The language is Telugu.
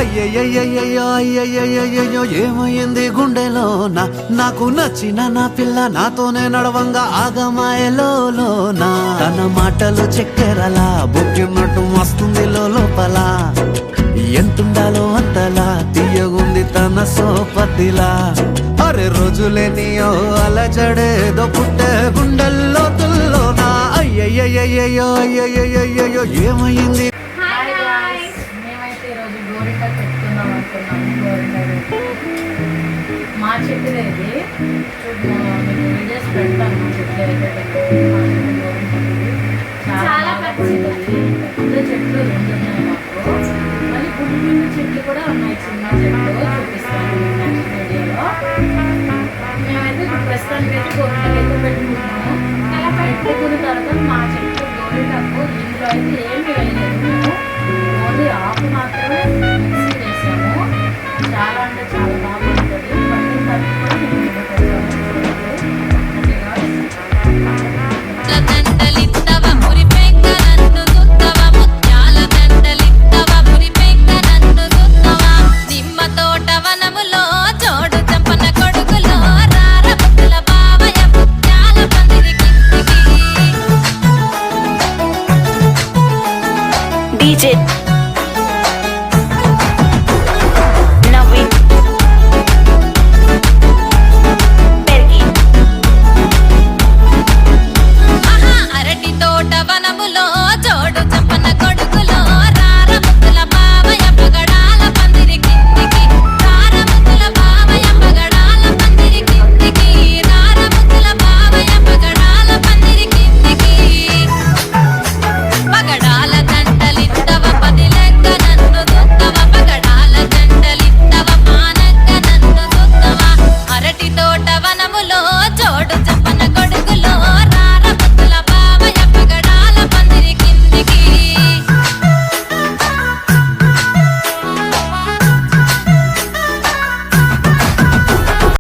అయ్యయ్యయ్యో అయ్యయ్యయ్యో ఏమైంది గుండెలో నాకు నచ్చిన నా పిల్ల నాతోనే నడవంగా ఆగమాయలో తన మాటలు చక్కెరలా బొక్కినట్టు వస్తుంది లోపల ఎంతుండాలో అంతలా తీయగుంది తన సోపతిలా అరే రోజులేనియో అలజడేదో పుట్టే గుండెల్లో తుల్లోనా అయ్యయ్యయ్యో అయ్యయ్యయ్యో ఏమైంది. మా చెట్టు ఇది మీకు వీడియోస్ పెడతాను. మా చెట్లు చాలా పెద్దది పెద్ద చెట్లు రెండు ఉన్నాయి మాకు. మళ్ళీ పుట్టిన చెట్లు కూడా ఉన్నాయి, చిన్న చెట్లు చూపిస్తాను నెక్స్ట్ వీడియోలో. మేమైతే ఇప్పుడు ప్రస్తుతానికి అయితే గోరింటకైతే పెట్టుకుంటున్నాము. అలా పెట్టుకున్న తర్వాత మా చెట్లు గోరింటకు ఇంట్లో అయితే ఏమి వేయలేదు. మేము ఓన్లీ ఆకు మాత్రమే